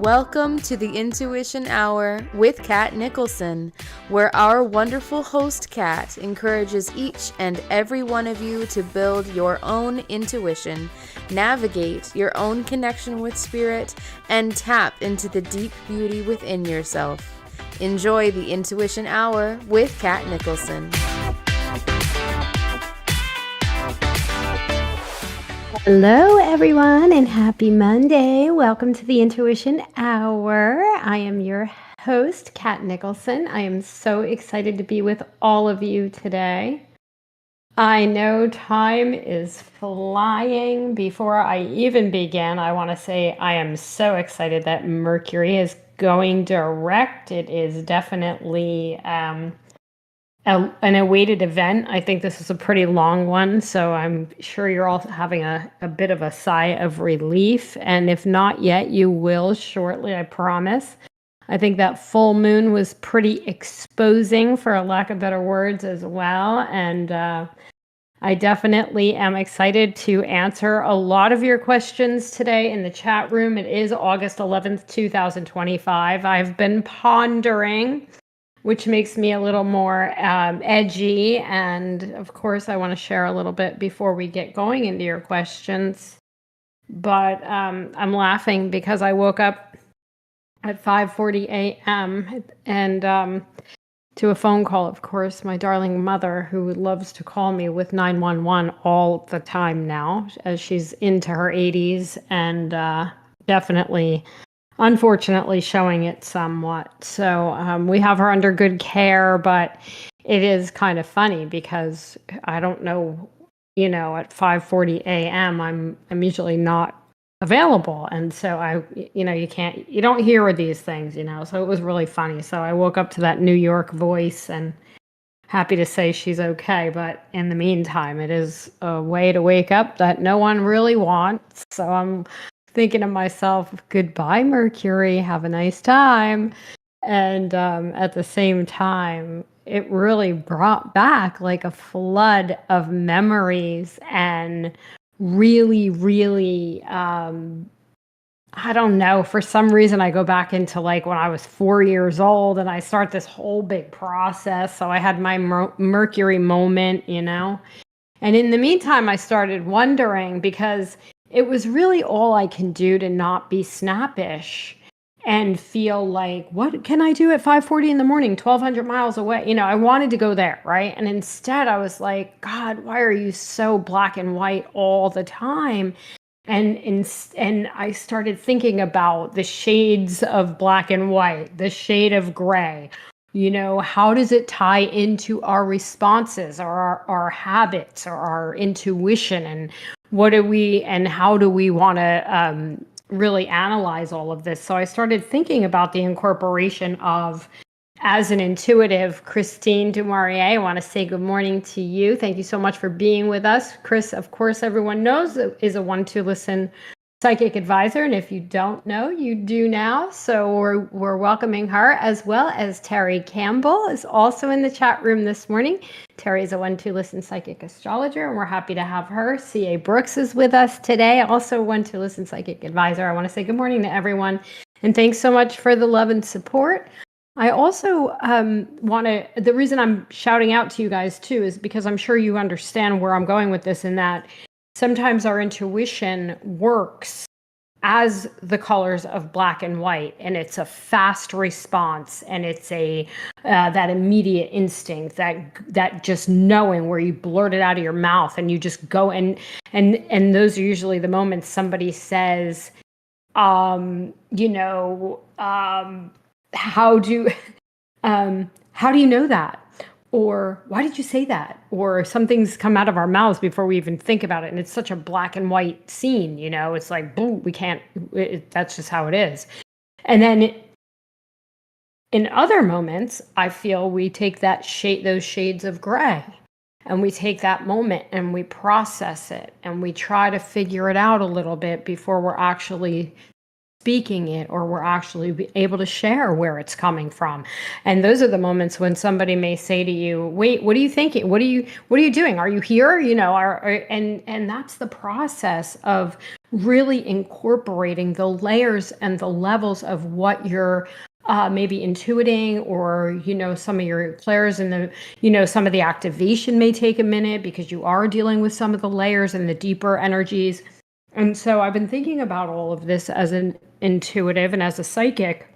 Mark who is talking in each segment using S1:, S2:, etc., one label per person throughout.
S1: Welcome to the Intuition Hour with Katt Nicholson, where our wonderful host Katt encourages each and every one of you to build your own intuition, navigate your own connection with spirit, and tap into the deep beauty within yourself. Enjoy the Intuition Hour with Katt Nicholson.
S2: Hello, everyone, and happy Monday. Welcome to the Intuition Hour. I am your host, Katt Nicholson. I am so excited to be with all of you today. I know time is flying. Before I even begin, I want to say I am so excited that Mercury is going direct. It is definitely an awaited event. I think this is a pretty long one, so I'm sure you're all having a bit of a sigh of relief. And if not yet, you will shortly, I promise. I think that full moon was pretty exposing, for a lack of better words, as well. And I definitely am excited to answer a lot of your questions today in the chat room. It is August 11th, 2025. I've been pondering which makes me a little more edgy. And of course, I want to share a little bit before we get going into your questions. But I'm laughing because I woke up at 5:40 a.m. and to a phone call, of course, my darling mother, who loves to call me with 911 all the time now, as she's into her 80s and definitely, unfortunately, showing it somewhat. So we have her under good care, but it is kind of funny because I don't know, at 5:40 a.m. I'm usually not available, and so you don't hear these things, so it was really funny. So I woke up to that New York voice and happy to say she's okay, but in the meantime it is a way to wake up that no one really wants. So I'm thinking to myself, goodbye Mercury, have a nice time. And at the same time, it really brought back like a flood of memories and really, really, I don't know, for some reason I go back into like when I was 4 years old and I start this whole big process. So I had my Mercury moment, And in the meantime, I started wondering because it was really all I can do to not be snappish and feel like, what can I do at 5:40 in the morning, 1,200 miles away? I wanted to go there, right? And instead I was like, God, why are you so black and white all the time? And I started thinking about the shades of black and white, the shade of gray. How does it tie into our responses or our habits or our intuition, and how do we want to really analyze all of this? So I started thinking about the incorporation of, as an intuitive, Christine Dumaurier. I want to say good morning to you. Thank you so much for being with us. Chris, of course, everyone knows, is a 1-2-Listen psychic advisor. And if you don't know, you do now. So we're welcoming her, as well as Terry Campbell is also in the chat room this morning. Terry is a 1-2-Listen psychic astrologer, and we're happy to have her. C.A. Brooks is with us today, also 1-2-Listen psychic advisor. I want to say good morning to everyone. And thanks so much for the love and support. I also the reason I'm shouting out to you guys too is because I'm sure you understand where I'm going with this, in that sometimes our intuition works as the colors of black and white, and it's a fast response, and it's a that immediate instinct, that just knowing, where you blurt it out of your mouth and you just go, and those are usually the moments somebody says, how do you know that? Or why did you say that? Or something's come out of our mouths before we even think about it. And it's such a black and white scene, it's like, boom, we can't, that's just how it is. And then in other moments, I feel we take those shades of gray, and we take that moment and we process it and we try to figure it out a little bit before we're actually speaking it, or we're actually able to share where it's coming from. And those are the moments when somebody may say to you, wait, what are you thinking? What are you doing? Are you here? And that's the process of really incorporating the layers and the levels of what you're maybe intuiting, or some of your clairs, and some of the activation may take a minute because you are dealing with some of the layers and the deeper energies. And so I've been thinking about all of this as an intuitive and as a psychic.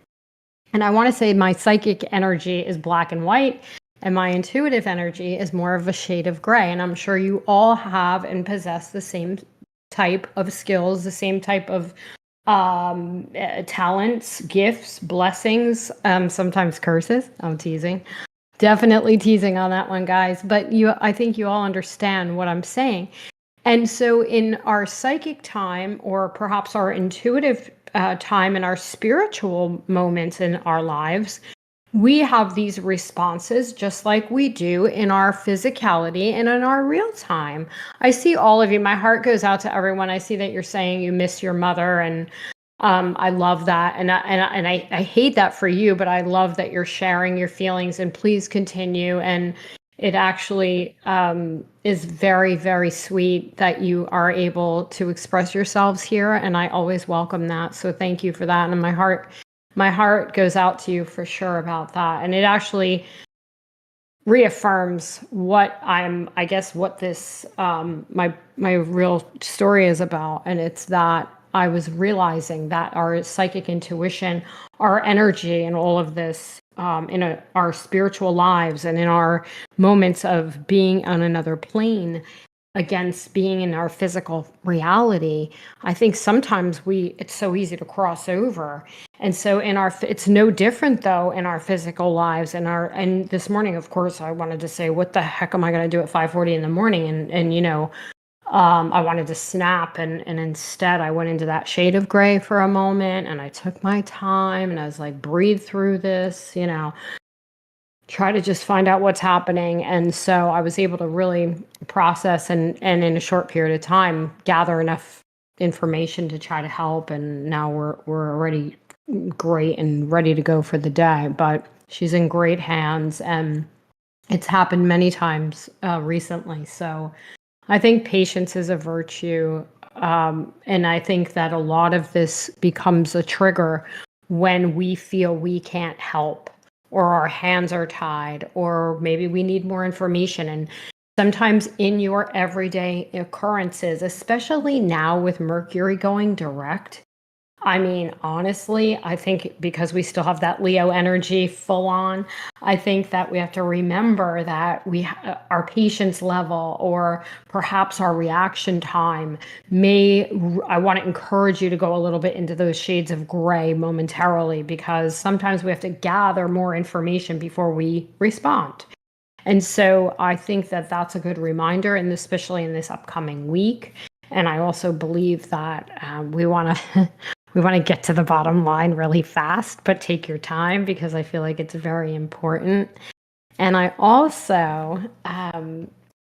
S2: And I want to say my psychic energy is black and white, and my intuitive energy is more of a shade of gray. And I'm sure you all have and possess the same type of skills, the same type of talents, gifts, blessings, sometimes curses. I'm teasing. Definitely teasing on that one, guys. But I think you all understand what I'm saying. And so in our psychic time, or perhaps our intuitive time, and our spiritual moments in our lives, we have these responses just like we do in our physicality and in our real time. I see all of you. My heart goes out to everyone. I see that you're saying you miss your mother, and I love that. And I hate that for you, but I love that you're sharing your feelings, and please continue. And it actually is very, very sweet that you are able to express yourselves here, and I always welcome that. So thank you for that. And my heart my heart goes out to you for sure about that. And it actually reaffirms what I guess what this my real story is about. And it's that I was realizing that our psychic intuition, our energy, and all of this our spiritual lives and in our moments of being on another plane against being in our physical reality. I think sometimes it's so easy to cross over. And so it's no different though in our physical lives and this morning, of course, I wanted to say, what the heck am I going to do at 5:40 in the morning? And I wanted to snap and instead I went into that shade of gray for a moment and I took my time and I was like, breathe through this, try to just find out what's happening. And so I was able to really process and in a short period of time, gather enough information to try to help. And now we're already great and ready to go for the day. But she's in great hands and it's happened many times recently. So I think patience is a virtue. And I think that a lot of this becomes a trigger when we feel we can't help or our hands are tied or maybe we need more information. And sometimes in your everyday occurrences, especially now with Mercury going direct, I mean, honestly, I think because we still have that Leo energy full on, I think that we have to remember that our patience level or perhaps our reaction time I want to encourage you to go a little bit into those shades of gray momentarily, because sometimes we have to gather more information before we respond. And so I think that that's a good reminder, and especially in this upcoming week. And I also believe that we want to we want to get to the bottom line really fast, but take your time because I feel like it's very important. And I also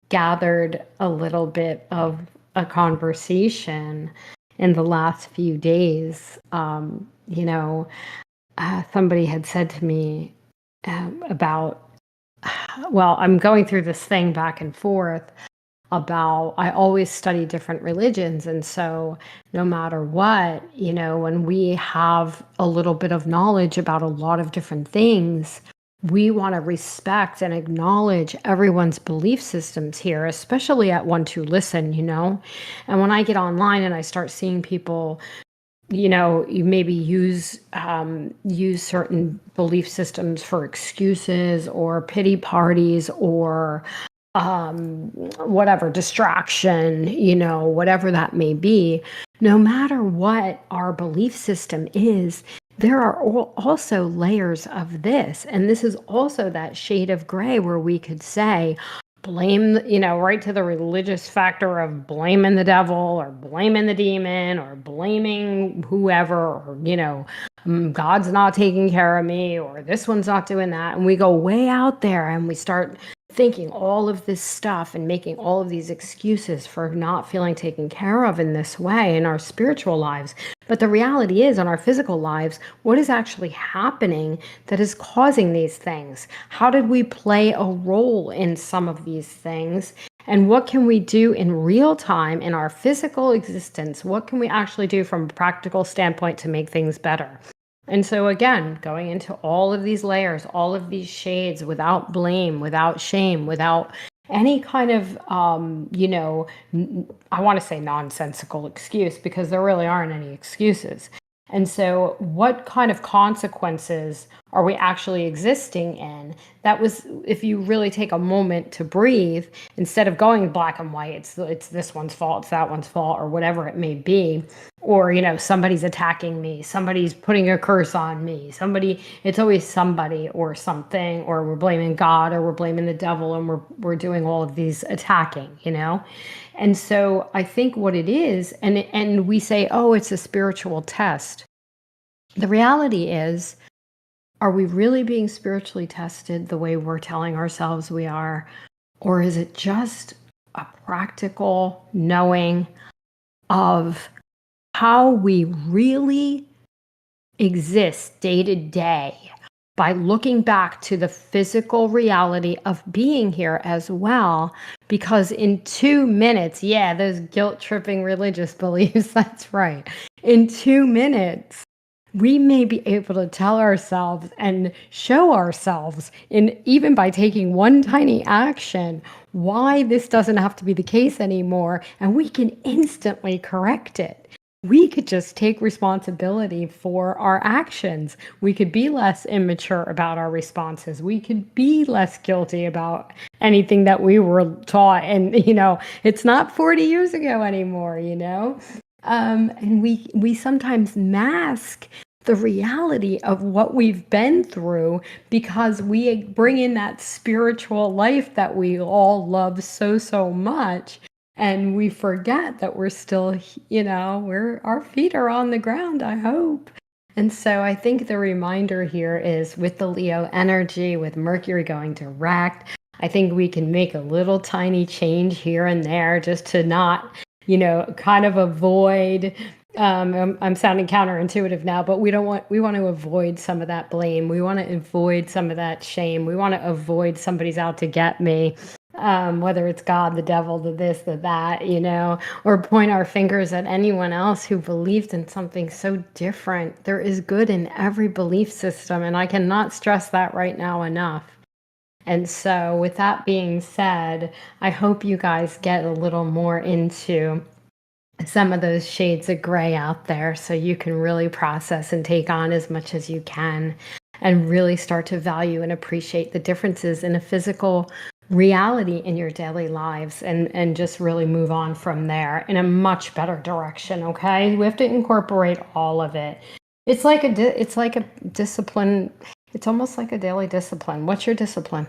S2: gathered a little bit of a conversation in the last few days. Somebody had said to me about, well, I'm going through this thing back and forth about I always study different religions. And so no matter what, when we have a little bit of knowledge about a lot of different things, we want to respect and acknowledge everyone's belief systems here, especially at One Two Listen, And when I get online and I start seeing people, you maybe use certain belief systems for excuses or pity parties or whatever distraction, whatever that may be, no matter what our belief system is, there are also layers of this. And this is also that shade of gray where we could say, blame, right to the religious factor of blaming the devil or blaming the demon or blaming whoever, or, God's not taking care of me or this one's not doing that. And we go way out there and we start thinking all of this stuff and making all of these excuses for not feeling taken care of in this way in our spiritual lives. But the reality is, on our physical lives, what is actually happening that is causing these things? How did we play a role in some of these things? And what can we do in real time in our physical existence? What can we actually do from a practical standpoint to make things better? And so again, going into all of these layers, all of these shades without blame, without shame, without any kind of, I want to say nonsensical excuse, because there really aren't any excuses. And so what kind of consequences are we actually existing in? That was, if you really take a moment to breathe, instead of going black and white, it's this one's fault, it's that one's fault, or whatever it may be. Or, somebody's attacking me, somebody's putting a curse on me, it's always somebody or something, or we're blaming God or we're blaming the devil and we're doing all of these attacking, And so I think what it is, and we say, oh, it's a spiritual test. The reality is, are we really being spiritually tested the way we're telling ourselves we are? Or is it just a practical knowing of how we really exist day to day by looking back to the physical reality of being here as well? Because in 2 minutes, those guilt-tripping religious beliefs, that's right. In 2 minutes, we may be able to tell ourselves and show ourselves, in even by taking one tiny action, why this doesn't have to be the case anymore, and we can instantly correct it. We could just take responsibility for our actions. We could be less immature about our responses. We could be less guilty about anything that we were taught. And, it's not 40 years ago anymore, and we sometimes mask the reality of what we've been through because we bring in that spiritual life that we all love so much, and we forget that we're still, our feet are on the ground, I hope. And so I think the reminder here is, with the Leo energy, with Mercury going direct, I think we can make a little tiny change here and there just to not, kind of avoid. I'm sounding counterintuitive now, but we want to avoid some of that blame. We want to avoid some of that shame. We want to avoid somebody's out to get me, whether it's God, the devil, the this, the that, or point our fingers at anyone else who believed in something so different. There is good in every belief system, and I cannot stress that right now enough. And so with that being said, I hope you guys get a little more into some of those shades of gray out there so you can really process and take on as much as you can, and really start to value and appreciate the differences in a physical reality in your daily lives, and just really move on from there in a much better direction. Okay, we have to incorporate all of it. It's like a discipline. It's almost like a daily discipline. What's your discipline?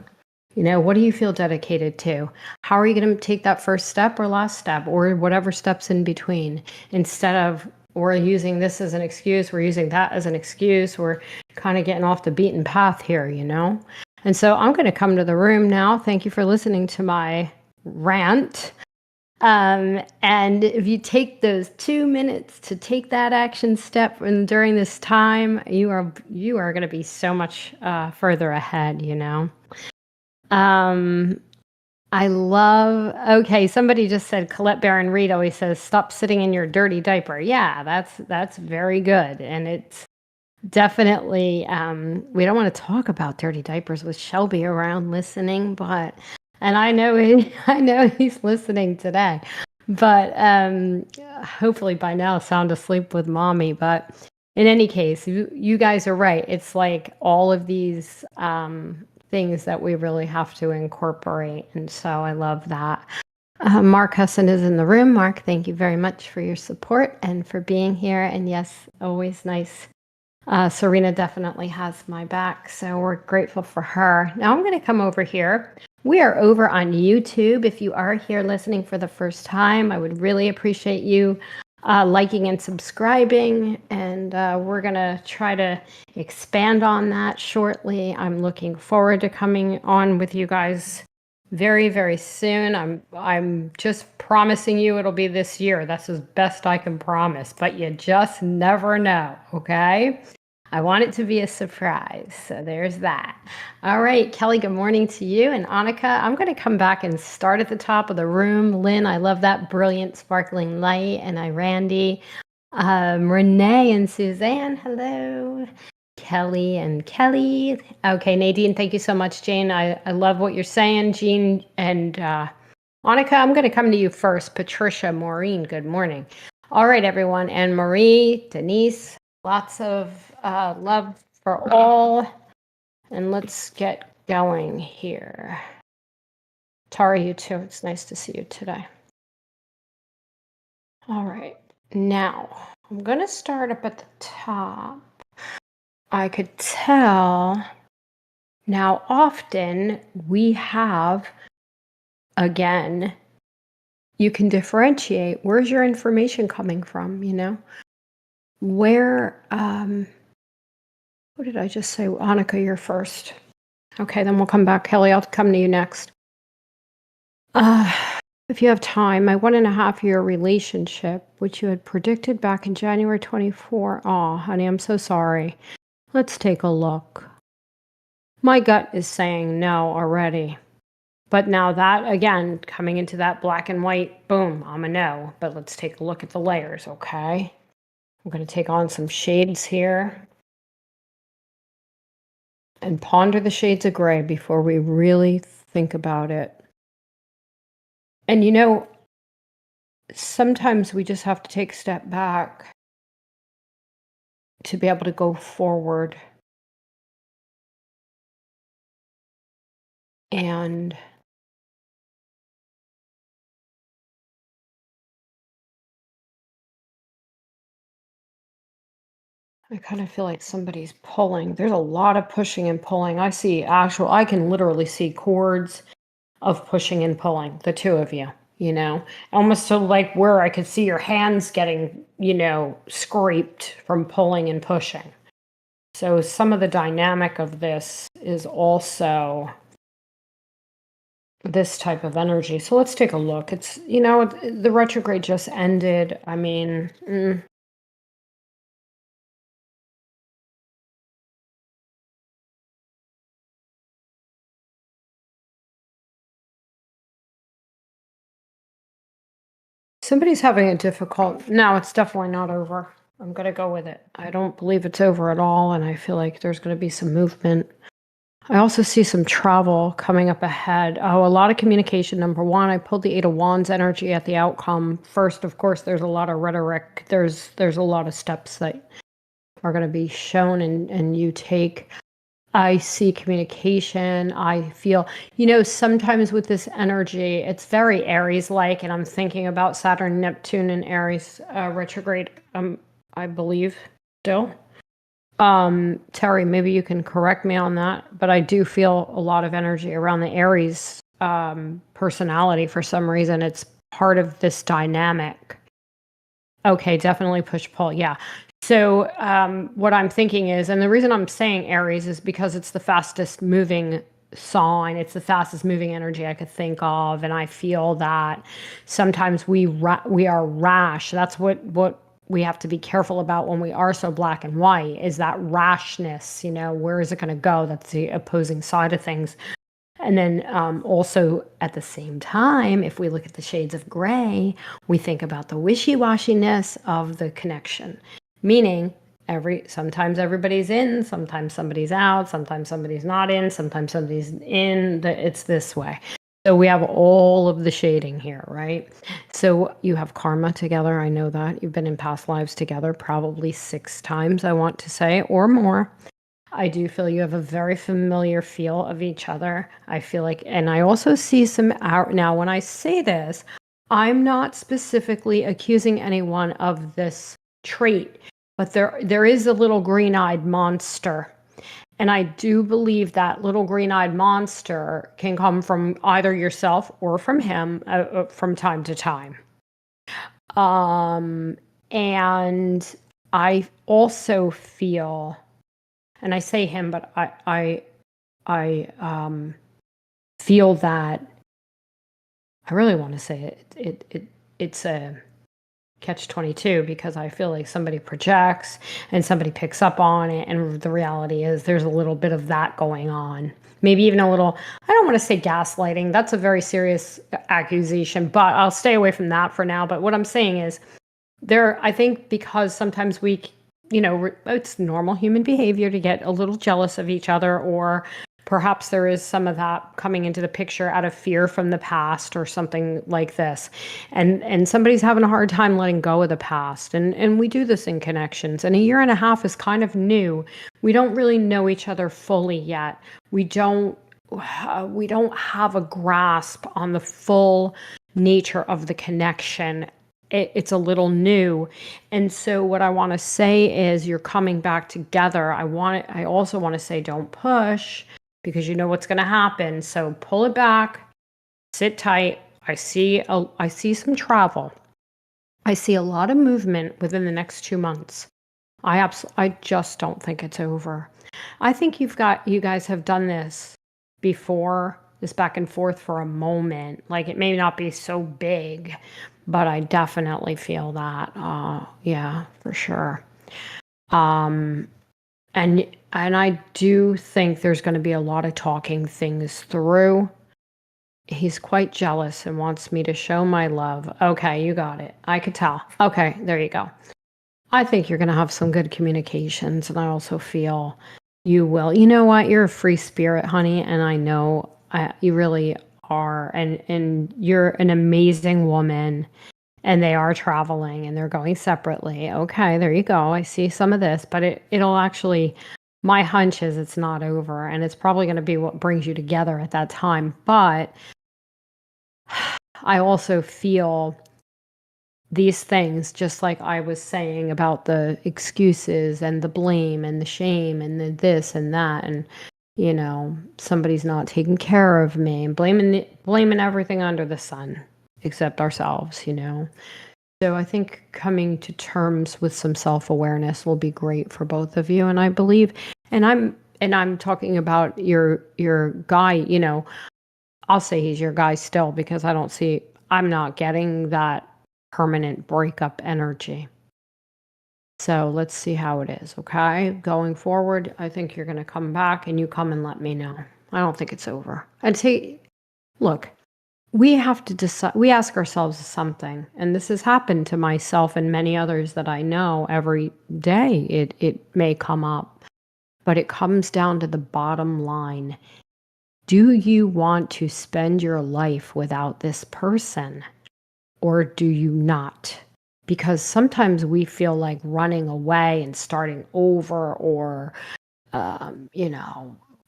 S2: What do you feel dedicated to? How are you going to take that first step or last step or whatever steps in between? Instead of, we're using this as an excuse, we're using that as an excuse, we're kind of getting off the beaten path here, And so I'm going to come to the room now. Thank you for listening to my rant. And if you take those 2 minutes to take that action step, and during this time, you are going to be so much further ahead, I love, okay, somebody just said, Colette Baron Reed always says, stop sitting in your dirty diaper. Yeah, that's very good. And it's definitely, we don't want to talk about dirty diapers with Shelby around listening, and I know he's listening today, but hopefully by now sound asleep with mommy. But in any case, you guys are right. It's like all of these things that we really have to incorporate. And so I love that. Mark Husson is in the room. Mark, thank you very much for your support and for being here. And yes, always nice. Serena definitely has my back, so we're grateful for her. Now I'm going to come over here. We are over on YouTube. If you are here listening for the first time, I would really appreciate you liking and subscribing, and we're going to try to expand on that shortly. I'm looking forward to coming on with you guys very, very soon. I'm just promising you it'll be this year. That's as best I can promise, but you just never know, okay? I want it to be a surprise, so there's that. All right, Kelly, good morning to you. And Annika, I'm going to come back and start at the top of the room. Lynn, I love that brilliant sparkling light. And Randy, Renee and Suzanne, hello. Kelly and Kelly. Okay, Nadine, thank you so much. Jane, I love what you're saying. Jean and Annika, I'm going to come to you first. Patricia, Maureen, good morning. All right, everyone. And Marie, Denise, lots of love for all. And let's get going here. Tara, you too. It's nice to see you today. All right. Now, I'm going to start up at the top. I could tell now often we have, again, you can differentiate. Where's your information coming from, Where, what did I just say? Annika, you're first. Okay, then we'll come back. Kelly, I'll come to you next. If you have time, my 1.5-year relationship, which you had predicted back in January 24. Oh, honey, I'm so sorry. Let's take a look. My gut is saying no already. But now that, again, coming into that black and white, boom, I'm a no. But let's take a look at the layers, okay? I'm going to take on some shades here and ponder the shades of gray before we really think about it. And sometimes we just have to take a step back to be able to go forward. And I kind of feel like somebody's pulling. There's a lot of pushing and pulling. I can literally see cords of pushing and pulling, the two of you, almost so like where I could see your hands getting, scraped from pulling and pushing. So some of the dynamic of this is also this type of energy. So let's take a look. It's, the retrograde just ended. I mean, somebody's having a difficult. No, it's definitely not over. I'm going to go with it. I don't believe it's over at all, and I feel like there's going to be some movement. I also see some travel coming up ahead. Oh, a lot of communication, number one. I pulled the Eight of Wands energy at the outcome. First, of course, there's a lot of rhetoric. There's a lot of steps that are going to be shown and you take. I see communication. I feel, sometimes with this energy, it's very Aries-like, and I'm thinking about Saturn, Neptune, and Aries retrograde, I believe, still. Terry, maybe you can correct me on that, but I do feel a lot of energy around the Aries personality for some reason. It's part of this dynamic. Okay, definitely push-pull, yeah. So what I'm thinking is, and the reason I'm saying Aries is because it's the fastest moving sign. It's the fastest moving energy I could think of. And I feel that sometimes we are rash. That's what we have to be careful about when we are so black and white, is that rashness, where is it going to go? That's the opposing side of things. And then also at the same time, if we look at the shades of gray, we think about the wishy-washiness of the connection. Meaning, sometimes everybody's in, sometimes somebody's out, sometimes somebody's not in, sometimes somebody's in. It's this way. So we have all of the shading here, right? So you have karma together. I know that. You've been in past lives together, probably 6 times, I want to say, or more. I do feel you have a very familiar feel of each other. I feel like, and I also see some out. Now, when I say this, I'm not specifically accusing anyone of this trait, but there is a little green-eyed monster. And I do believe that little green-eyed monster can come from either yourself or from him from time to time. And I also feel, and I say him, but I feel that I really want to say it's a catch-22, because I feel like somebody projects and somebody picks up on it, and the reality is there's a little bit of that going on. Maybe even a little, I don't want to say gaslighting. That's a very serious accusation, but I'll stay away from that for now. But what I'm saying is I think because sometimes we, it's normal human behavior to get a little jealous of each other, or perhaps there is some of that coming into the picture out of fear from the past or something like this. And somebody's having a hard time letting go of the past. And we do this in connections. And a year and a half is kind of new. We don't really know each other fully yet. We don't have a grasp on the full nature of the connection. It's a little new. And so what I want to say is, you're coming back together. I also want to say, don't push, because you know what's going to happen. So pull it back, sit tight. I see some travel. I see a lot of movement within the next 2 months. I just don't think it's over. I think you guys have done this before, this back and forth for a moment. Like, it may not be so big, but I definitely feel that. Yeah, for sure. And I do think there's going to be a lot of talking things through. He's quite jealous and wants me to show my love. Okay, you got it. I could tell. Okay, there you go. I think you're going to have some good communications, and I also feel you will. You know what? You're a free spirit, honey, and I know you really are. And you're an amazing woman. And they are traveling, and they're going separately. Okay, there you go. I see some of this, but it'll actually. My hunch is it's not over, and it's probably going to be what brings you together at that time. But I also feel these things, just like I was saying about the excuses and the blame and the shame and the this and that, and somebody's not taking care of me, and blaming everything under the sun except ourselves. So I think coming to terms with some self-awareness will be great for both of you, and I believe, and I'm talking about your guy. I'll say he's your guy still, because I'm not getting that permanent breakup energy. So let's see how it is, okay? Going forward, I think you're going to come back, and you come and let me know. I don't think it's over. I'd say, look, we have to decide. We ask ourselves something, and this has happened to myself and many others that I know every day. It may come up, but it comes down to the bottom line. Do you want to spend your life without this person, or do you not? Because sometimes we feel like running away and starting over, or,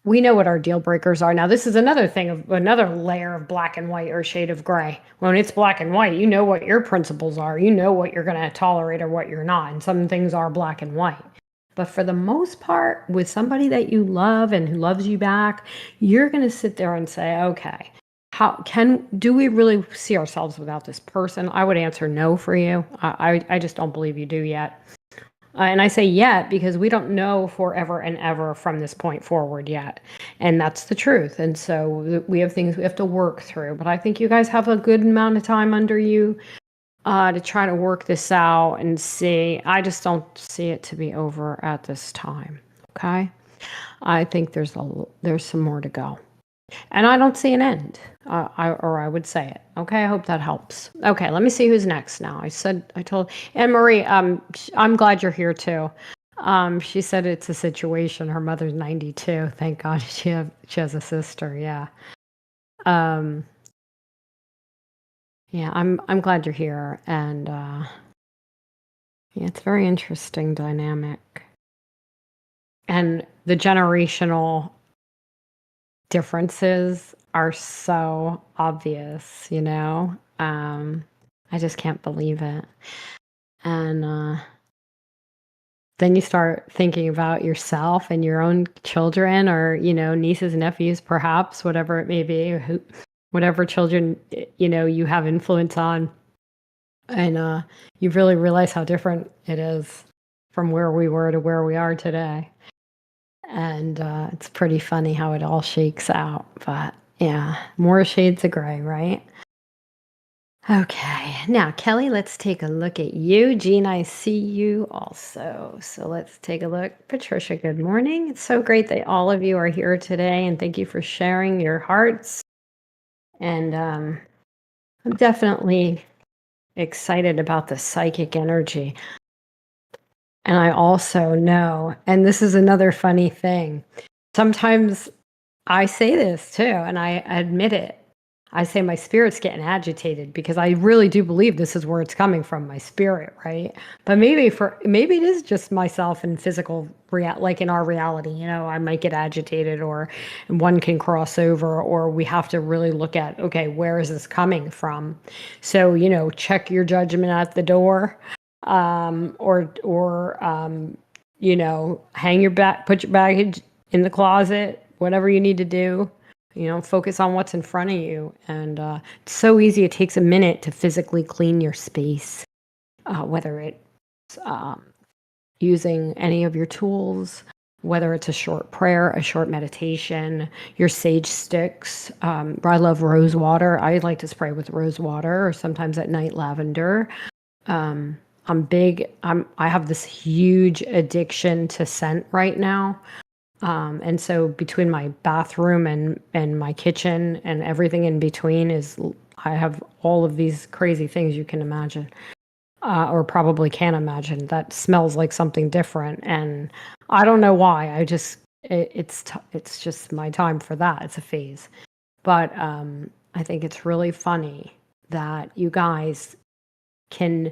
S2: we know what our deal breakers are. Now, this is another thing, another layer of black and white or shade of gray. When it's black and white, you know what your principles are. You know what you're going to tolerate or what you're not. And some things are black and white. But for the most part, with somebody that you love and who loves you back, you're going to sit there and say, okay, do we really see ourselves without this person? I would answer no for you. I just don't believe you do yet. And I say yet because we don't know forever and ever from this point forward yet. And that's the truth. And so we have things we have to work through. But I think you guys have a good amount of time under you to try to work this out and see. I just don't see it to be over at this time. Okay? I think there's some more to go. And I don't see an end, I would say it. Okay, I hope that helps. Okay, let me see who's next now. I told Anne Marie, I'm glad you're here too. She said it's a situation. Her mother's 92. Thank God she has a sister. Yeah. Yeah, I'm glad you're here, and yeah, it's a very interesting dynamic, and the generational differences are so obvious, I just can't believe it. And then you start thinking about yourself and your own children, or nieces, nephews, perhaps, whatever it may be, whatever children you have influence on, and you really realize how different it is from where we were to where we are today. And it's pretty funny how it all shakes out. But yeah, more shades of gray, right? Okay, now Kelly, let's take a look at you. Jean, I see you also. So let's take a look. Patricia, good morning. It's so great that all of you are here today, and thank you for sharing your hearts. And I'm definitely excited about the psychic energy. And I also know, and this is another funny thing, sometimes I say this too, and I admit it. I say my spirit's getting agitated because I really do believe this is where it's coming from, my spirit, right? But maybe it is just myself and physical, like in our reality, I might get agitated, or one can cross over, or we have to really look at, okay, where is this coming from? So, check your judgment at the door, or hang your put your baggage in the closet, whatever you need to do. Focus on what's in front of you. And it's so easy. It takes a minute to physically clean your space, whether it's using any of your tools, whether it's a short prayer, a short meditation, your sage sticks. I love rose water. I like to spray with rose water, or sometimes at night lavender. I'm big. I have this huge addiction to scent right now. And so between my bathroom and my kitchen and everything in between I have all of these crazy things you can imagine. or probably can imagine, that smells like something different. And I don't know why. It's just my time for that. It's a phase. But I think it's really funny that you guys can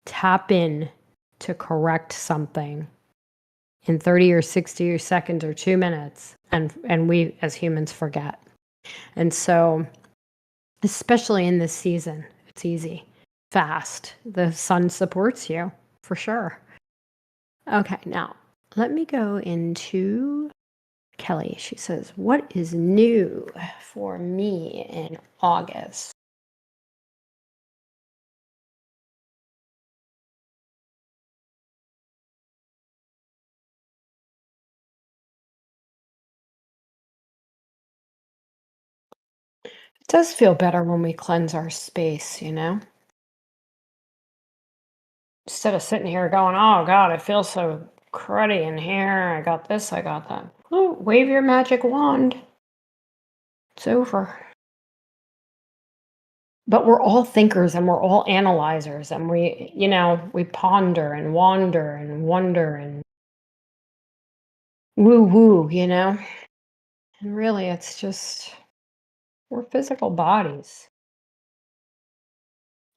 S2: tap in to correct something in 30 or 60 seconds or 2 minutes, and we as humans forget. And so, especially in this season, it's easy, fast. The sun supports you for sure. Okay, now let me go into Kelly. She says, what is new for me in August? It does feel better when we cleanse our space, instead of sitting here going, oh God, it feels so cruddy in here. I got this, I got that. Oh, wave your magic wand. It's over. But we're all thinkers and we're all analyzers, and we ponder and wander and wonder and woo woo, And really, it's just, we're physical bodies.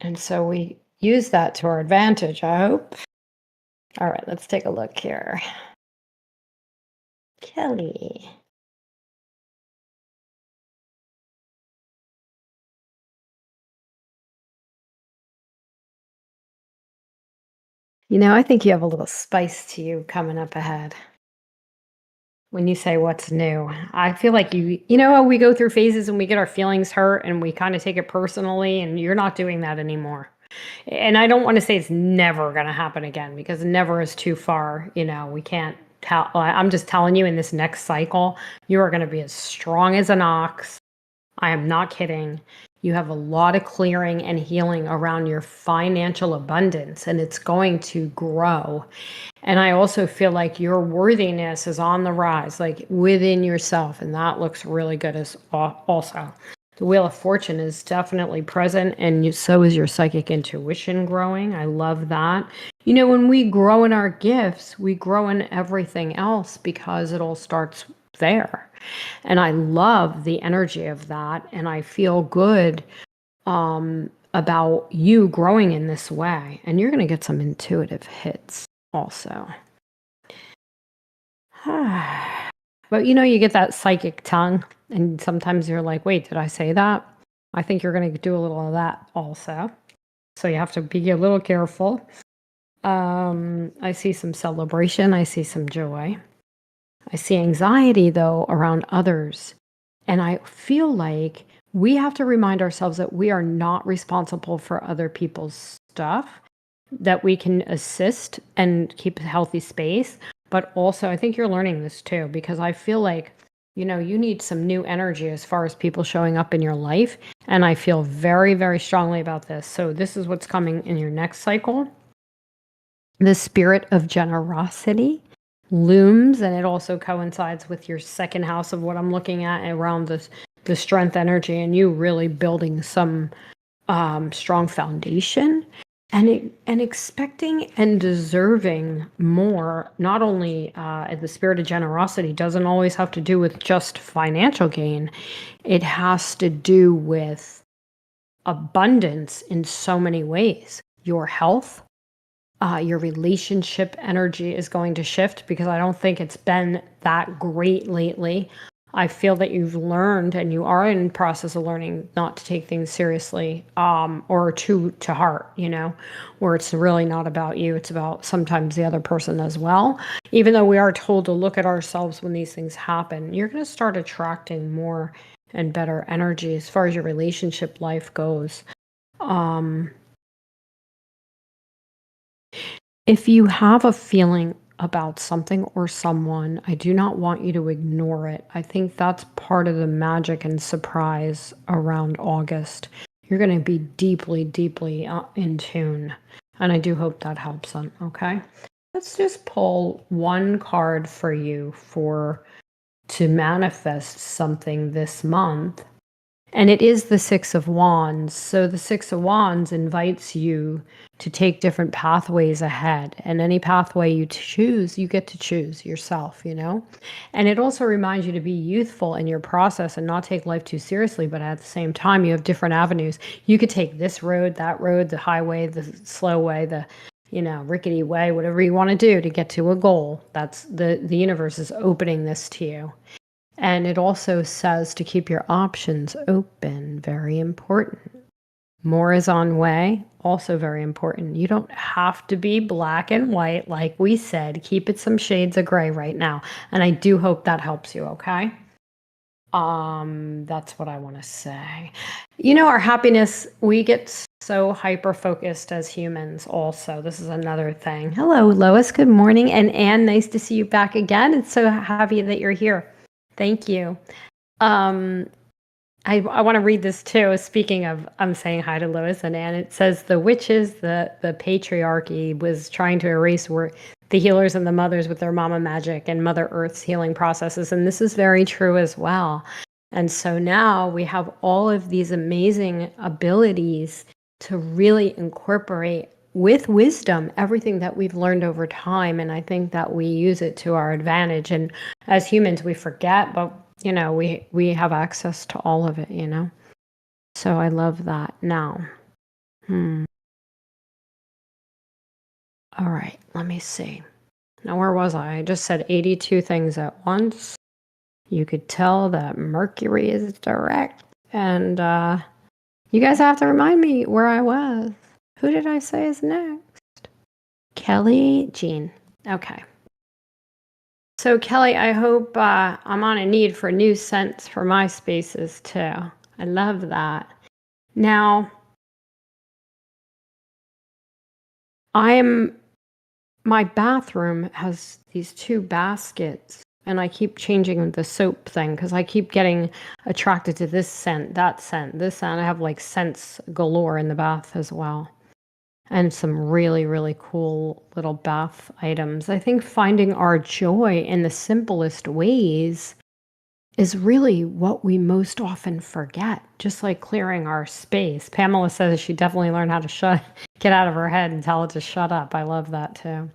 S2: And so we use that to our advantage, I hope. All right, let's take a look here. Kelly. I think you have a little spice to you coming up ahead. When you say what's new, I feel like how we go through phases and we get our feelings hurt and we kind of take it personally, and you're not doing that anymore. And I don't want to say it's never going to happen again, because never is too far. We can't tell. I'm just telling you, in this next cycle, you are going to be as strong as an ox. I am not kidding. You have a lot of clearing and healing around your financial abundance, and it's going to grow. And I also feel like your worthiness is on the rise, like within yourself, and that looks really good as also. The Wheel of Fortune is definitely present, and so is your psychic intuition growing. I love that. When we grow in our gifts, we grow in everything else, because it all starts there. And I love the energy of that, and I feel good about you growing in this way. And you're going to get some intuitive hits also. But you get that psychic tongue, and sometimes you're like, wait, did I say that? I think you're going to do a little of that also. So you have to be a little careful. I see some celebration. I see some joy. I see anxiety, though, around others. And I feel like we have to remind ourselves that we are not responsible for other people's stuff, that we can assist and keep a healthy space. But also, I think you're learning this too, because I feel like, you need some new energy as far as people showing up in your life. And I feel very, very strongly about this. So this is what's coming in your next cycle. The spirit of generosity looms, and it also coincides with your second house of what I'm looking at around the strength energy, and you really building some strong foundation, and expecting and deserving more. Not only the spirit of generosity doesn't always have to do with just financial gain. It has to do with abundance in so many ways. Your health, your relationship energy is going to shift, because I don't think it's been that great lately. I feel that you've learned, and you are in process of learning, not to take things seriously, or to heart, where it's really not about you. It's about sometimes the other person as well. Even though we are told to look at ourselves when these things happen, you're going to start attracting more and better energy as far as your relationship life goes. If you have a feeling about something or someone, I do not want you to ignore it. I think that's part of the magic and surprise around August. You're going to be deeply, deeply in tune. And I do hope that helps them, okay? Let's just pull one card for you to manifest something this month. And it is the Six of Wands. So the Six of Wands invites you to take different pathways ahead. And any pathway you choose, you get to choose yourself, you know? And it also reminds you to be youthful in your process and not take life too seriously. But at the same time, you have different avenues. You could take this road, that road, the highway, the slow way, the rickety way, whatever you want to do to get to a goal. That's the universe is opening this to you. And it also says to keep your options open, very important. More is on way, also very important. You don't have to be black and white, like we said. Keep it some shades of gray right now. And I do hope that helps you, okay? That's what I want to say. Our happiness, we get so hyper focused as humans also. This is another thing. Hello, Lois. Good morning. And Anne, nice to see you back again. It's so happy that you're here. Thank you. I want to read this too. Speaking of, I'm saying hi to Lois and Anne. It says the witches, the patriarchy was trying to erase the healers and the mothers with their mama magic and Mother Earth's healing processes. And this is very true as well. And so now we have all of these amazing abilities to really incorporate with wisdom everything that we've learned over time. And I think that we use it to our advantage. And as humans, we forget, but we have access to all of it. So I love that. Now, all right, let me see. Now, where was I? I just said 82 things at once. You could tell that Mercury is direct. And you guys have to remind me where I was. Who did I say is next? Kelly Jean. Okay. So, Kelly, I hope I'm on a need for new scents for my spaces too. I love that. Now, my bathroom has these two baskets, and I keep changing the soap thing because I keep getting attracted to this scent, that scent, this scent. I have like scents galore in the bath as well. And some really, really cool little bath items. I think finding our joy in the simplest ways is really what we most often forget, just like clearing our space. Pamela says she definitely learned how to get out of her head and tell it to shut up. I love that too.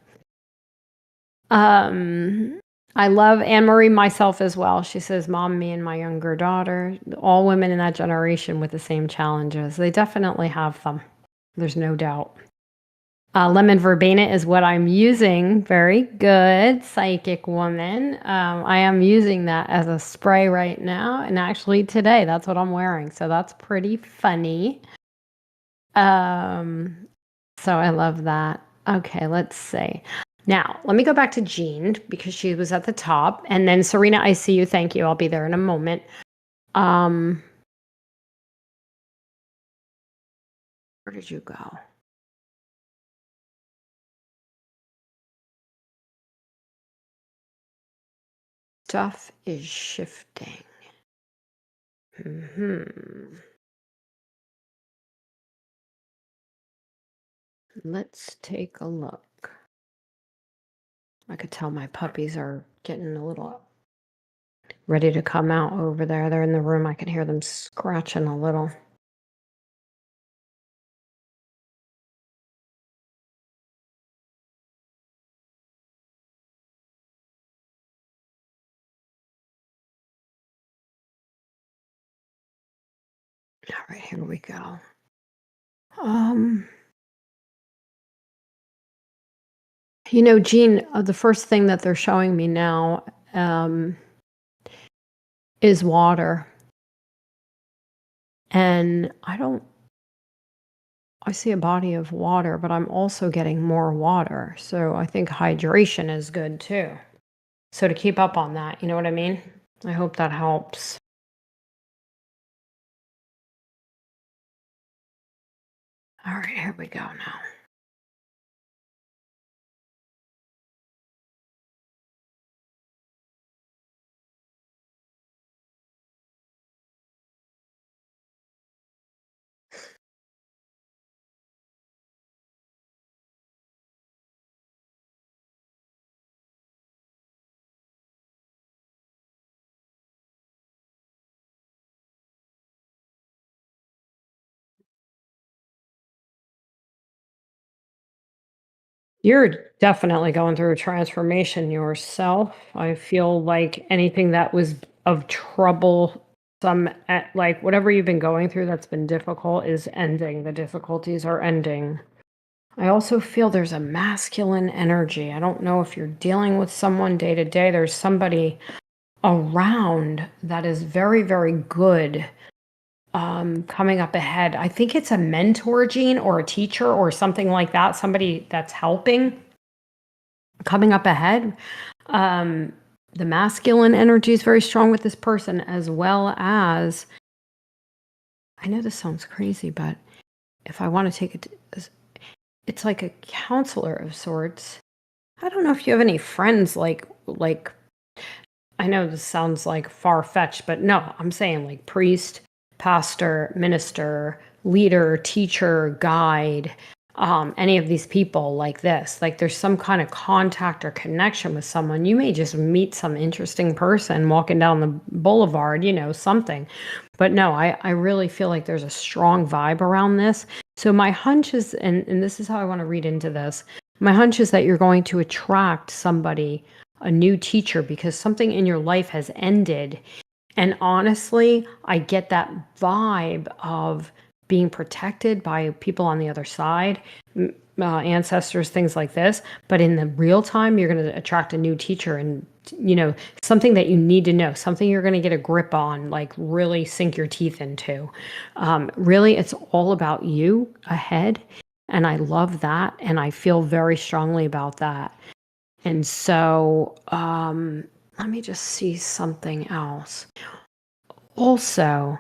S2: I love Anne Marie myself as well. She says, Mom, me and my younger daughter, all women in that generation with the same challenges. They definitely have them. There's no doubt. Lemon verbena is what I'm using. Very good, psychic woman. I am using that as a spray right now. And actually today, that's what I'm wearing. So that's pretty funny. So I love that. Okay, let's see. Now, let me go back to Jean because she was at the top. And then Serena, I see you. Thank you. I'll be there in a moment. Where did you go? Stuff is shifting. Let's take a look. I could tell my puppies are getting a little ready to come out over there. They're in the room. I can hear them scratching a little. All right, here we go. Jean, the first thing that they're showing me now is water. And I see a body of water, but I'm also getting more water. So I think hydration is good too. So to keep up on that, you know what I mean? I hope that helps. All right, here we go now. You're definitely going through a transformation yourself. I feel like anything that was of trouble, like whatever you've been going through that's been difficult is ending. The difficulties are ending. I also feel there's a masculine energy. I don't know if you're dealing with someone day to day. There's somebody around that is very, very good coming up ahead. I think it's a mentor gene or a teacher or something like that, somebody that's helping coming up ahead. The masculine energy is very strong with this person, as well as, I know this sounds crazy, but if I want to take it, it's like a counselor of sorts. I don't know if you have any friends like I know this sounds like far-fetched, but no, I'm saying like priest, pastor, minister, leader, teacher, guide, any of these people like this. Like there's some kind of contact or connection with someone. You may just meet some interesting person walking down the boulevard, something. But no, I really feel like there's a strong vibe around this. So my hunch is, and this is how I want to read into this, my hunch is that you're going to attract somebody, a new teacher, because something in your life has ended. And honestly, I get that vibe of being protected by people on the other side, ancestors, things like this. But in the real time, you're going to attract a new teacher and, something that you need to know, something you're going to get a grip on, like really sink your teeth into. Really, it's all about you ahead. And I love that. And I feel very strongly about that. And so let me just see something else. Also,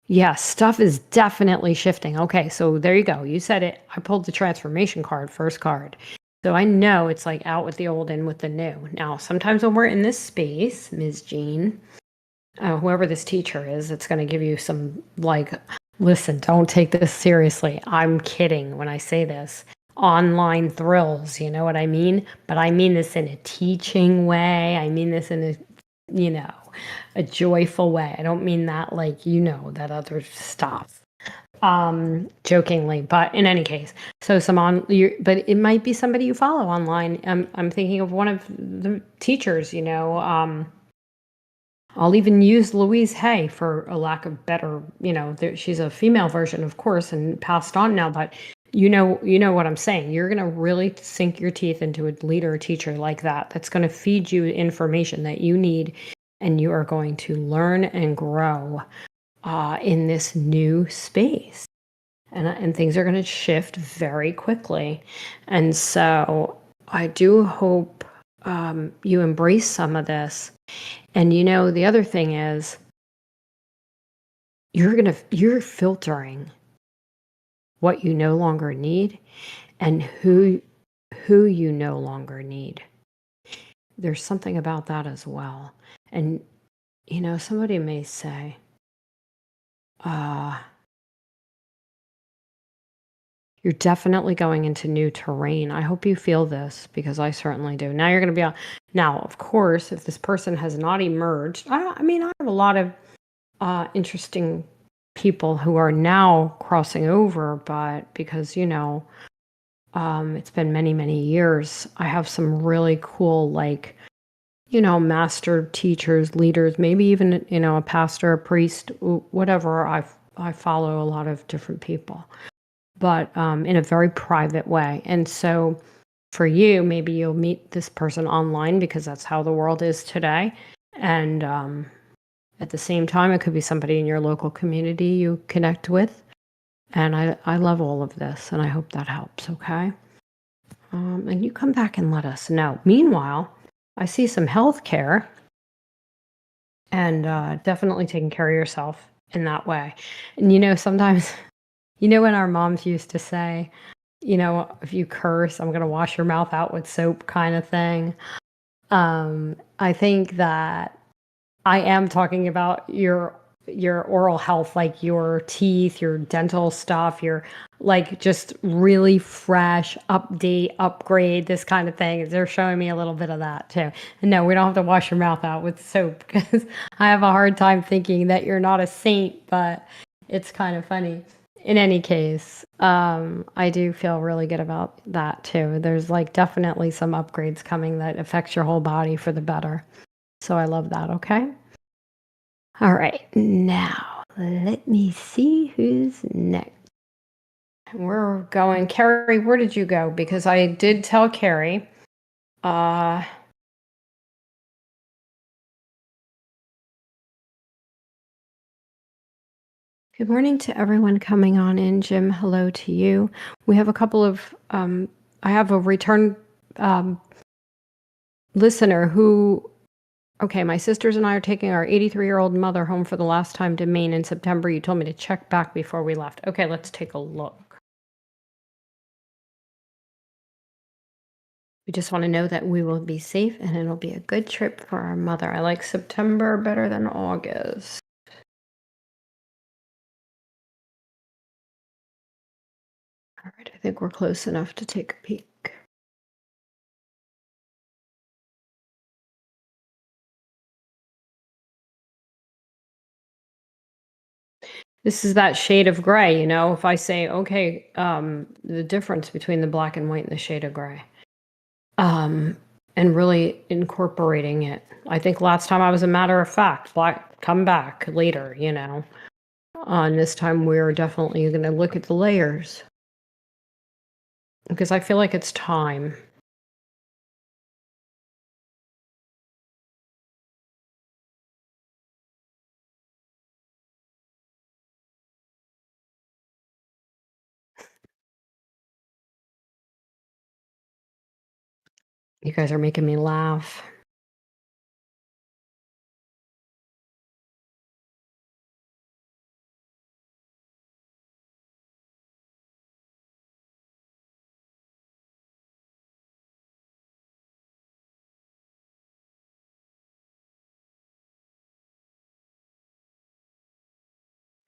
S2: yes, stuff is definitely shifting. Okay, so there you go. You said it. I pulled the transformation card, first card. So I know it's like out with the old, in with the new. Now, sometimes when we're in this space, Ms. Jean, whoever this teacher is, it's going to give you some like, listen, don't take this seriously. I'm kidding when I say this. Online thrills, you know what I mean? But I mean this in a teaching way. I mean this in a joyful way. I don't mean that like, that other stuff. Jokingly, but in any case, so but it might be somebody you follow online. I'm thinking of one of the teachers, I'll even use Louise Hay for a lack of better, she's a female version, of course, and passed on now, but you know what I'm saying. You're going to really sink your teeth into a leader or teacher like that. That's going to feed you information that you need, and you are going to learn and grow in this new space. And things are going to shift very quickly. And so I do hope you embrace some of this. And the other thing is you're filtering what you no longer need and who you no longer need. There's something about that as well. And somebody may say, you're definitely going into new terrain. I hope you feel this, because I certainly do. Now you're going to be now, of course, if this person has not emerged, I have a lot of interesting people who are now crossing over, but because, it's been many, many years, I have some really cool, like, master teachers, leaders, maybe even, a pastor, a priest, whatever. I follow a lot of different people, but in a very private way. And so for you, maybe you'll meet this person online because that's how the world is today. And at the same time, it could be somebody in your local community you connect with. And I love all of this, and I hope that helps, okay? And you come back and let us know. Meanwhile, I see some health care, and definitely taking care of yourself in that way. And sometimes, when our moms used to say, if you curse, I'm going to wash your mouth out with soap kind of thing. I think that I am talking about your oral health, like your teeth, your dental stuff, your like just really fresh, upgrade, this kind of thing. They're showing me a little bit of that too. And no, we don't have to wash your mouth out with soap, because I have a hard time thinking that you're not a saint, but it's kind of funny. in any case, I do feel really good about that too. There's like definitely some upgrades coming that affects your whole body for the better. So I love that. Okay. All right. Now let me see who's next. We're going, Carrie, where did you go? Because I did tell Carrie. Good morning to everyone coming on in. Jim, hello to you. We have a couple of, I have a return listener who, okay, my sisters and I are taking our 83-year-old mother home for the last time to Maine in September. You told me to check back before we left. Okay, let's take a look. We just want to know that we will be safe and it'll be a good trip for our mother. I like September better than August. All right, I think we're close enough to take a peek. This is that shade of gray, if I say, okay, the difference between the black and white and the shade of gray. And really incorporating it. I think last time I was a matter of fact, black, come back later, And this time we're definitely going to look at the layers. Because I feel like it's time. You guys are making me laugh.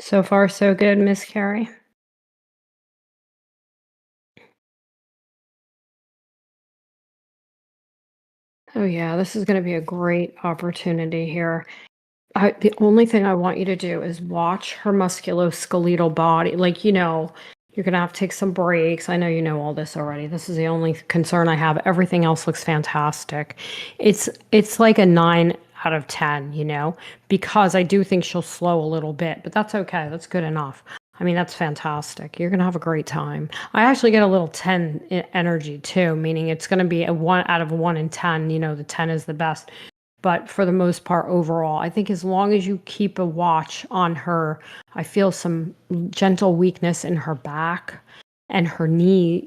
S2: So far, so good, Miss Carrie. Oh yeah, this is going to be a great opportunity here. The only thing I want you to do is watch her musculoskeletal body. Like, you're going to have to take some breaks. I know you know all this already. This is the only concern I have. Everything else looks fantastic. It's like a 9 out of 10, because I do think she'll slow a little bit, but that's okay. That's good enough. I mean, that's fantastic. You're going to have a great time. I actually get a little 10 energy too, meaning it's going to be a 1 out of 1 in 10. The 10 is the best. But for the most part, overall, I think as long as you keep a watch on her, I feel some gentle weakness in her back and her knee,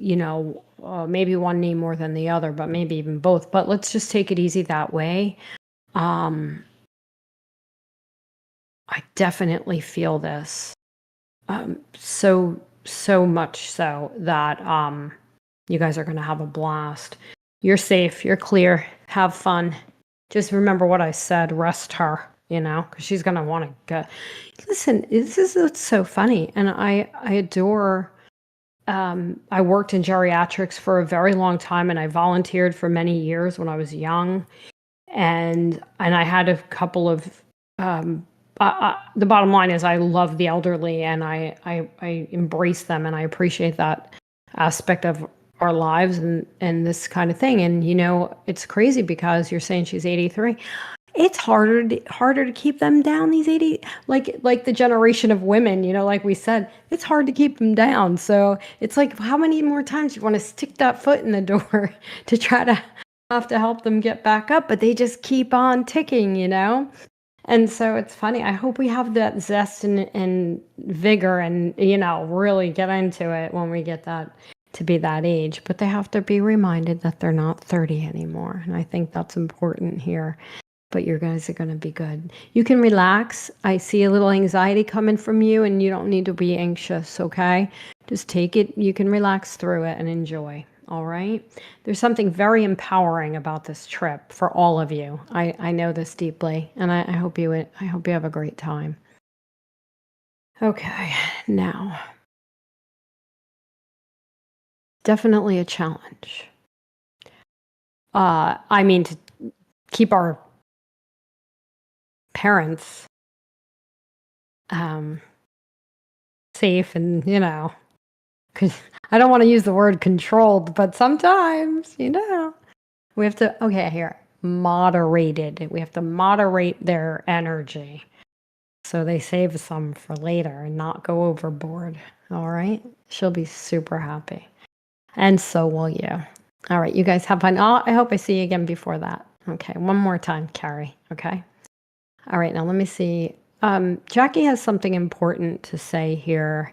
S2: maybe one knee more than the other, but maybe even both. But let's just take it easy that way. I definitely feel this. So much so that you guys are going to have a blast. You're safe. You're clear. Have fun. Just remember what I said. Rest her, because she's going to want to go. Listen, this is what's so funny. And I adore, I worked in geriatrics for a very long time and I volunteered for many years when I was young. And I had a couple of, the bottom line is I love the elderly and I embrace them and I appreciate that aspect of our lives and this kind of thing. And it's crazy because you're saying she's 83. It's harder to keep them down, these 80, like the generation of women, like we said, it's hard to keep them down. So it's like, how many more times you want to stick that foot in the door to try to have to help them get back up, but they just keep on ticking, And so it's funny. I hope we have that zest and vigor and, really get into it when we get that to be that age. But they have to be reminded that they're not 30 anymore. And I think that's important here. But you guys are going to be good. You can relax. I see a little anxiety coming from you and you don't need to be anxious, okay? Just take it. You can relax through it and enjoy. All right. There's something very empowering about this trip for all of you. I know this deeply, and I hope you have a great time. Okay, now definitely a challenge. I mean, to keep our parents safe and, because I don't want to use the word controlled, but sometimes, we have to, okay, here, moderated. We have to moderate their energy so they save some for later and not go overboard. All right? She'll be super happy. And so will you. All right, you guys have fun. I hope I see you again before that. Okay, one more time, Carrie. Okay. All right, now let me see. Jackie has something important to say here.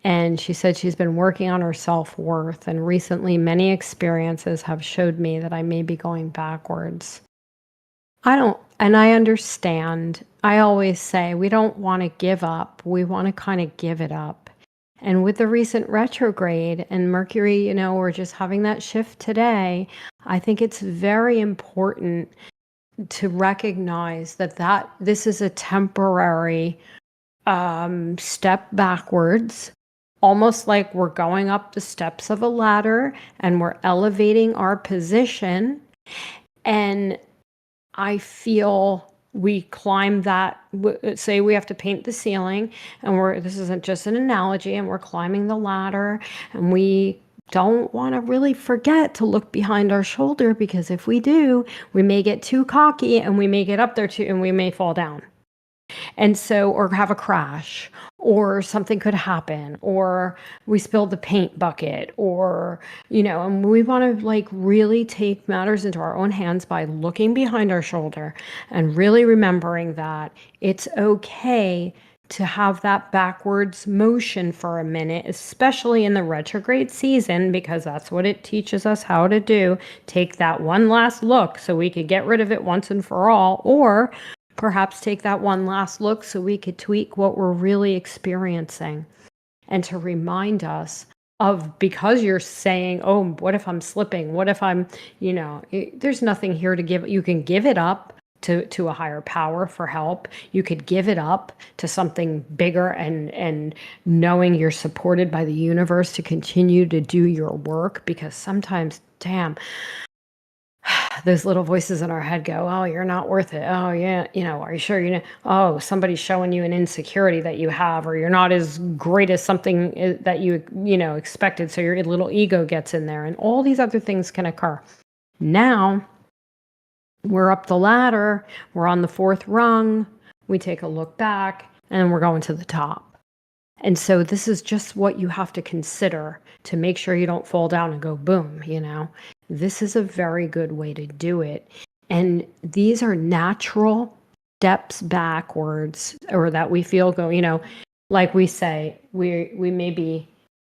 S2: And she said she's been working on her self-worth, and recently many experiences have showed me that I may be going backwards. And I understand. I always say we don't want to give up. We want to kind of give it up. And with the recent retrograde and Mercury, we're just having that shift today. I think it's very important to recognize that this is a temporary step backwards, almost like we're going up the steps of a ladder and we're elevating our position. And I feel we climb that, say we have to paint the ceiling, and this isn't just an analogy, and we're climbing the ladder, and we don't want to really forget to look behind our shoulder, because if we do, we may get too cocky and we may get up there too, and we may fall down. And so, or have a crash, or something could happen, or we spilled the paint bucket, or, and we want to like really take matters into our own hands by looking behind our shoulder and really remembering that it's okay to have that backwards motion for a minute, especially in the retrograde season, because that's what it teaches us how to do. Take that one last look so we could get rid of it once and for all, or perhaps take that one last look so we could tweak what we're really experiencing, and to remind us of, because you're saying, oh, what if I'm slipping? What if I'm, there's nothing here to give. You can give it up to a higher power for help. You could give it up to something bigger, and knowing you're supported by the universe to continue to do your work, because sometimes, damn, those little voices in our head go, oh, you're not worth it. Oh, yeah. Are you sure? Oh, somebody's showing you an insecurity that you have, or you're not as great as something that you expected. So your little ego gets in there, and all these other things can occur. Now we're up the ladder. We're on the 4th rung. We take a look back, and we're going to the top. And so this is just what you have to consider to make sure you don't fall down and go boom, This is a very good way to do it. And these are natural steps backwards, or that we feel go, like we say, we may be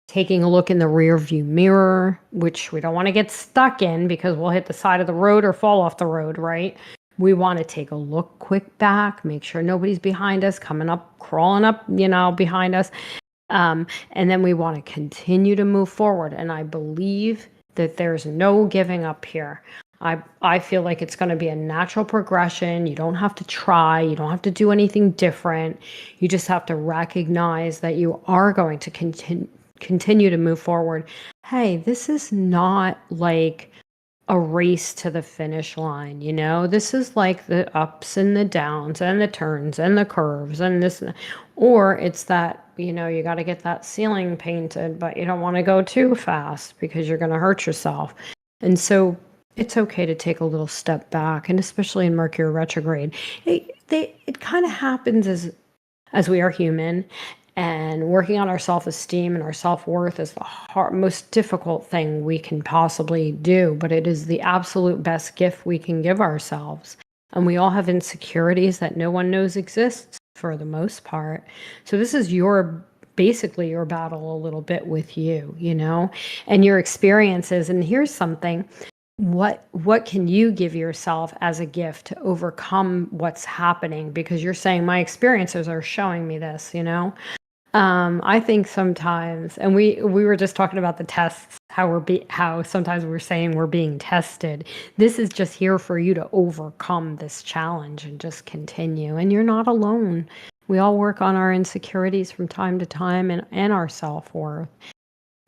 S2: taking a look in the rear view mirror, which we don't want to get stuck in because we'll hit the side of the road or fall off the road, right? We want to take a look quick back, make sure nobody's behind us, coming up, crawling up, behind us. And then we want to continue to move forward. And I believe that there's no giving up here. I feel like it's going to be a natural progression. You don't have to try. You don't have to do anything different. You just have to recognize that you are going to continue to move forward. Hey, this is not like a race to the finish line, This is like the ups and the downs and the turns and the curves and this, or it's that, you got to get that ceiling painted, but you don't want to go too fast because you're going to hurt yourself. And so it's okay to take a little step back, and especially in Mercury retrograde, it kind of happens as we are human. And working on our self-esteem and our self-worth is the most difficult thing we can possibly do, but it is the absolute best gift we can give ourselves. And we all have insecurities that no one knows exists for the most part. So this is basically your battle a little bit with you, and your experiences. And here's something. What can you give yourself as a gift to overcome what's happening? Because you're saying my experiences are showing me this, I think sometimes, and we were just talking about the tests, how sometimes we're saying we're being tested. This is just here for you to overcome this challenge and just continue. And you're not alone. We all work on our insecurities from time to time, and our self-worth.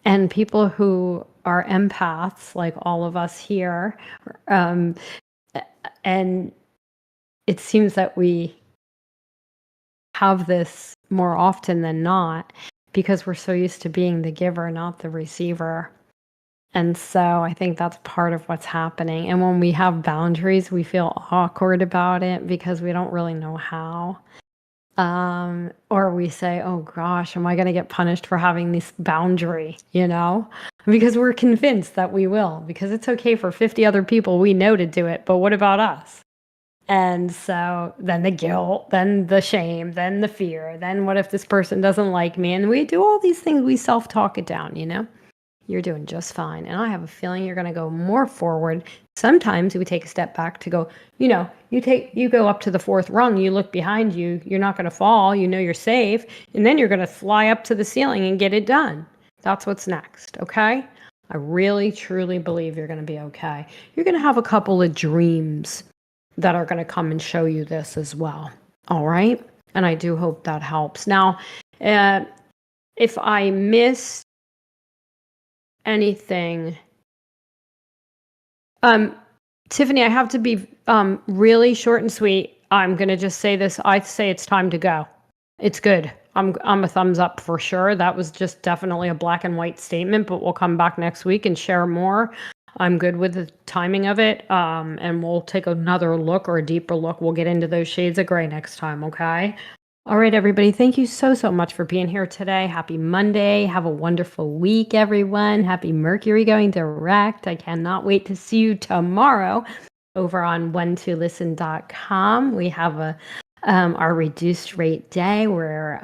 S2: And people who are empaths, like all of us here, and it seems that we have this more often than not, because we're so used to being the giver, not the receiver. And so I think that's part of what's happening. And when we have boundaries, we feel awkward about it because we don't really know how. Or we say, oh gosh, am I going to get punished for having this boundary, Because we're convinced that we will, because it's okay for 50 other people we know to do it, but what about us? And so then the guilt, then the shame, then the fear, then what if this person doesn't like me? And we do all these things, we self-talk it down, You're doing just fine. And I have a feeling you're going to go more forward. Sometimes we take a step back to go, you go up to the fourth rung, you look behind you, you're not going to fall, you're safe, and then you're going to fly up to the ceiling and get it done. That's what's next, okay? I really, truly believe you're going to be okay. You're going to have a couple of dreams that are going to come and show you this as well, all right? And I do hope that helps. Now, if I miss anything, Tiffany, I have to be really short and sweet. I'm gonna just say this. I say it's time to go. It's good. I'm a thumbs up for sure. That was just definitely a black and white statement, but we'll come back next week and share more. I'm good with the timing of it, and we'll take another look or a deeper look. We'll get into those shades of gray next time, okay? All right, everybody. Thank you so, so much for being here today. Happy Monday. Have a wonderful week, everyone. Happy Mercury going direct. I cannot wait to see you tomorrow over on one2listen.com. We have our reduced rate day where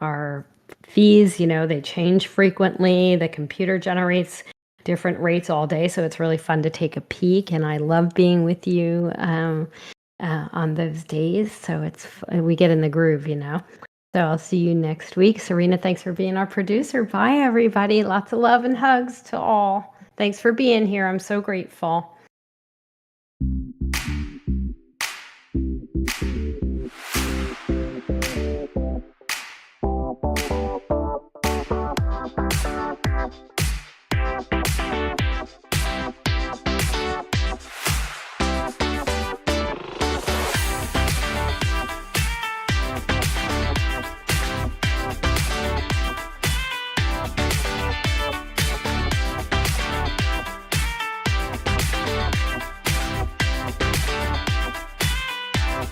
S2: our fees, they change frequently. The computer generates different rates all day, so it's really fun to take a peek. And I love being with you on those days. So we get in the groove, So I'll see you next week. Serena, thanks for being our producer. Bye, everybody. Lots of love and hugs to all. Thanks for being here. I'm so grateful.